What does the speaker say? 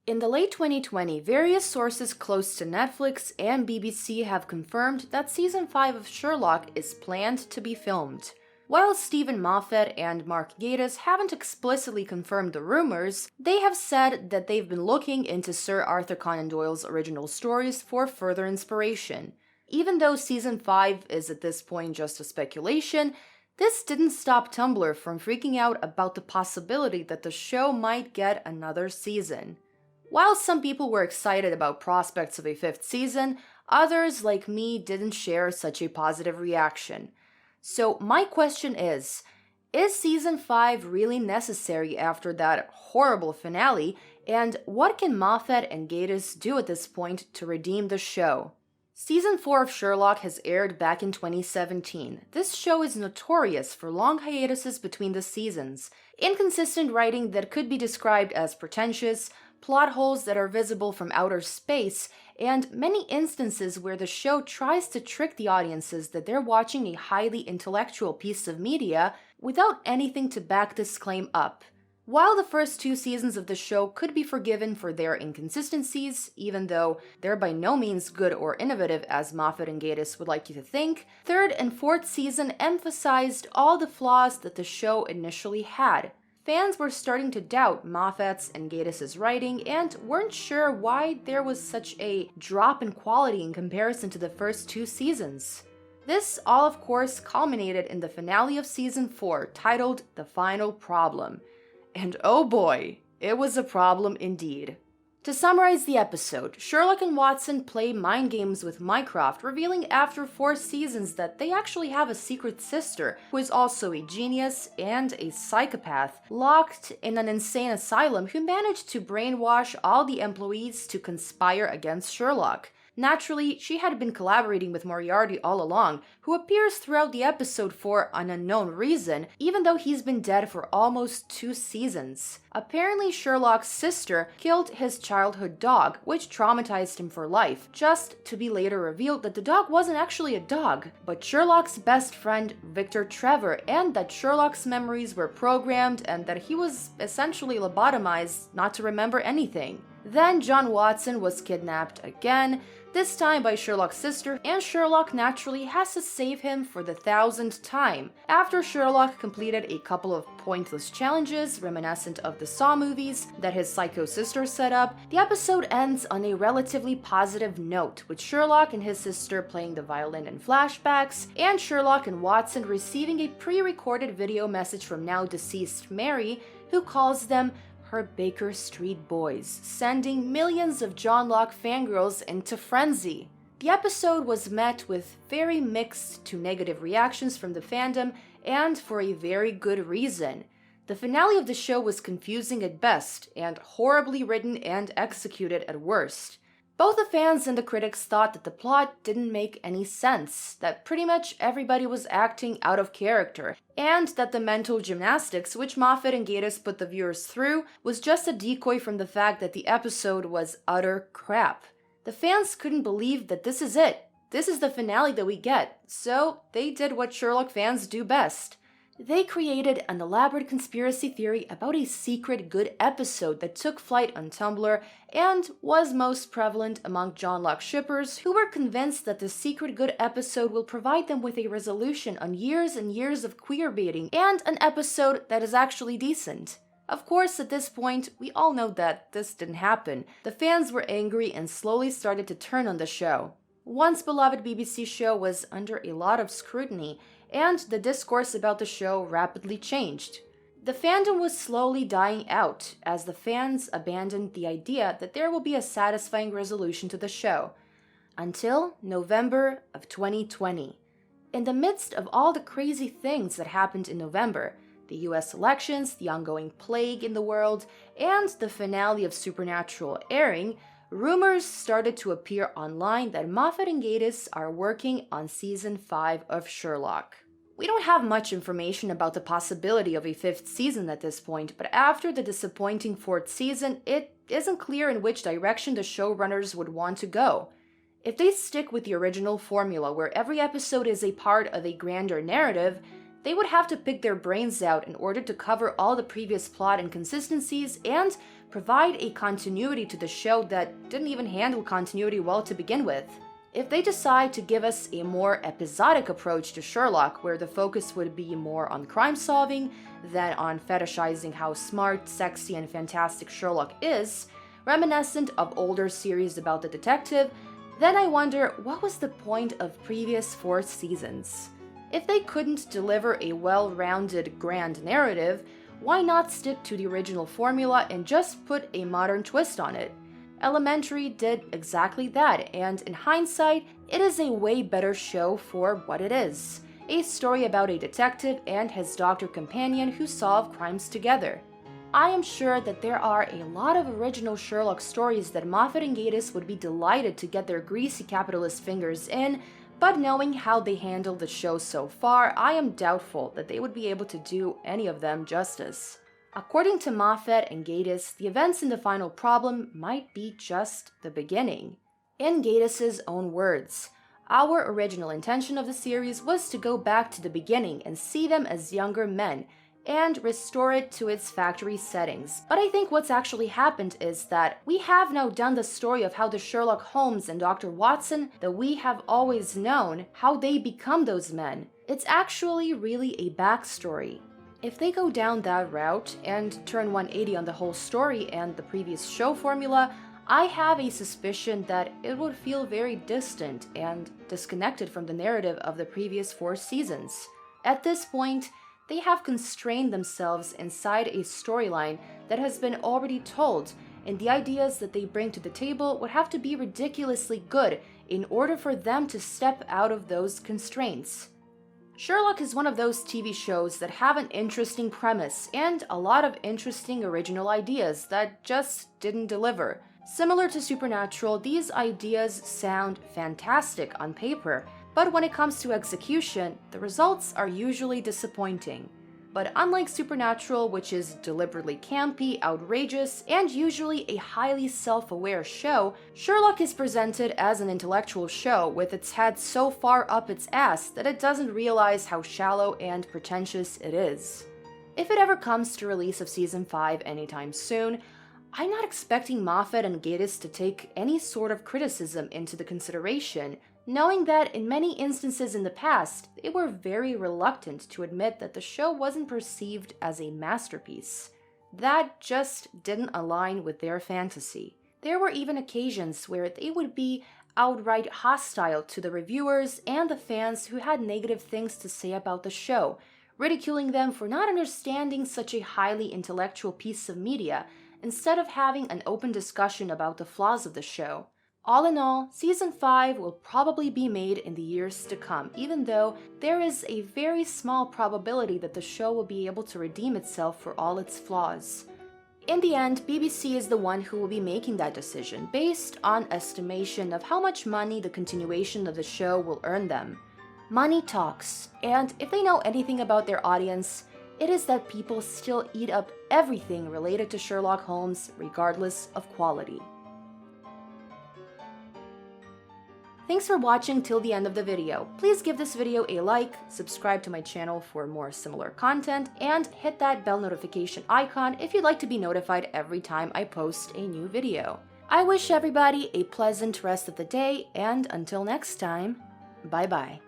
In the late 2020, various sources close to Netflix and BBC have confirmed that Season 5 of Sherlock is planned to be filmed. While Stephen Moffat and Mark Gatiss haven't explicitly confirmed the rumors, they have said that they've been looking into Sir Arthur Conan Doyle's original stories for further inspiration. Even though Season 5 is at this point just a speculation, this didn't stop Tumblr from freaking out about the possibility that the show might get another season. While some people were excited about prospects of a fifth season, others, like me, didn't share such a positive reaction. So my question is Season 5 really necessary after that horrible finale, and what can Moffat and Gatiss do at this point to redeem the show? Season 4 of Sherlock has aired back in 2017. This show is notorious for long hiatuses between the seasons, inconsistent writing that could be described as pretentious, plot holes that are visible from outer space, and many instances where the show tries to trick the audiences that they're watching a highly intellectual piece of media without anything to back this claim up. While the first 2 seasons of the show could be forgiven for their inconsistencies, even though they're by no means good or innovative as Moffat and Gatiss would like you to think, 3rd and 4th season emphasized all the flaws that the show initially had. Fans were starting to doubt Moffat's and Gatiss's writing and weren't sure why there was such a drop in quality in comparison to the first 2 seasons. This all, of course, culminated in the finale of Season 4, titled The Final Problem. And oh boy, it was a problem indeed. To summarize the episode, Sherlock and Watson play mind games with Mycroft, revealing after 4 seasons that they actually have a secret sister who is also a genius and a psychopath, locked in an insane asylum who managed to brainwash all the employees to conspire against Sherlock. Naturally, she had been collaborating with Moriarty all along, who appears throughout the episode for an unknown reason, even though he's been dead for almost 2 seasons. Apparently, Sherlock's sister killed his childhood dog, which traumatized him for life, just to be later revealed that the dog wasn't actually a dog, but Sherlock's best friend, Victor Trevor, and that Sherlock's memories were programmed and that he was essentially lobotomized not to remember anything. Then John Watson was kidnapped again, this time by Sherlock's sister, and Sherlock naturally has to save him for the 1000th time. After Sherlock completed a couple of pointless challenges reminiscent of the Saw movies that his psycho sister set up, the episode ends on a relatively positive note, with Sherlock and his sister playing the violin in flashbacks, and Sherlock and Watson receiving a pre-recorded video message from now deceased Mary, who calls them her Baker Street Boys, sending millions of John Locke fangirls into frenzy. The episode was met with very mixed to negative reactions from the fandom, and for a very good reason. The finale of the show was confusing at best, and horribly written and executed at worst. Both the fans and the critics thought that the plot didn't make any sense, that pretty much everybody was acting out of character, and that the mental gymnastics which Moffat and Gatiss put the viewers through was just a decoy from the fact that the episode was utter crap. The fans couldn't believe that this is it. This is the finale that we get, so they did what Sherlock fans do best. They created an elaborate conspiracy theory about a secret good episode that took flight on Tumblr and was most prevalent among John Locke shippers who were convinced that the secret good episode will provide them with a resolution on years and years of queerbaiting and an episode that is actually decent. Of course, at this point, we all know that this didn't happen. The fans were angry and slowly started to turn on the show. Once beloved BBC show was under a lot of scrutiny, and the discourse about the show rapidly changed. The fandom was slowly dying out as the fans abandoned the idea that there will be a satisfying resolution to the show. Until November of 2020. In the midst of all the crazy things that happened in November, the US elections, the ongoing plague in the world, and the finale of Supernatural airing, rumors started to appear online that Moffat and Gatiss are working on Season 5 of Sherlock. We don't have much information about the possibility of a 5th season at this point, but after the disappointing 4th season, it isn't clear in which direction the showrunners would want to go. If they stick with the original formula where every episode is a part of a grander narrative, they would have to pick their brains out in order to cover all the previous plot inconsistencies and provide a continuity to the show that didn't even handle continuity well to begin with. If they decide to give us a more episodic approach to Sherlock, where the focus would be more on crime solving than on fetishizing how smart, sexy, and fantastic Sherlock is, reminiscent of older series about the detective, then I wonder what was the point of previous 4 seasons? If they couldn't deliver a well-rounded grand narrative, why not stick to the original formula and just put a modern twist on it? Elementary did exactly that, and in hindsight, it is a way better show for what it is. A story about a detective and his doctor companion who solve crimes together. I am sure that there are a lot of original Sherlock stories that Moffat and Gatiss would be delighted to get their greasy capitalist fingers in, but knowing how they handled the show so far, I am doubtful that they would be able to do any of them justice. According to Moffat and Gatiss, the events in the final problem might be just the beginning. In Gatiss's own words, "Our original intention of the series was to go back to the beginning and see them as younger men, and restore it to its factory settings. But I think what's actually happened is that we have now done the story of how the Sherlock Holmes and Dr. Watson that we have always known, how they become those men. It's actually really a backstory." If they go down that route and turn 180 on the whole story and the previous show formula, I have a suspicion that it would feel very distant and disconnected from the narrative of the previous 4 seasons. At this point, they have constrained themselves inside a storyline that has been already told, and the ideas that they bring to the table would have to be ridiculously good in order for them to step out of those constraints. Sherlock is one of those TV shows that have an interesting premise and a lot of interesting original ideas that just didn't deliver. Similar to Supernatural, these ideas sound fantastic on paper, but when it comes to execution, the results are usually disappointing. But unlike Supernatural, which is deliberately campy, outrageous, and usually a highly self-aware show, Sherlock is presented as an intellectual show with its head so far up its ass that it doesn't realize how shallow and pretentious it is. If it ever comes to release of Season 5 anytime soon, I'm not expecting Moffat and Gatiss to take any sort of criticism into the consideration, knowing that in many instances in the past, they were very reluctant to admit that the show wasn't perceived as a masterpiece. That just didn't align with their fantasy. There were even occasions where they would be outright hostile to the reviewers and the fans who had negative things to say about the show, ridiculing them for not understanding such a highly intellectual piece of media, instead of having an open discussion about the flaws of the show. All in all, Season 5 will probably be made in the years to come, even though there is a very small probability that the show will be able to redeem itself for all its flaws. In the end, BBC is the one who will be making that decision, based on estimation of how much money the continuation of the show will earn them. Money talks, and if they know anything about their audience, it is that people still eat up everything related to Sherlock Holmes, regardless of quality. Thanks for watching till the end of the video. Please give this video a like, subscribe to my channel for more similar content, and hit that bell notification icon if you'd like to be notified every time I post a new video. I wish everybody a pleasant rest of the day, and until next time, bye bye.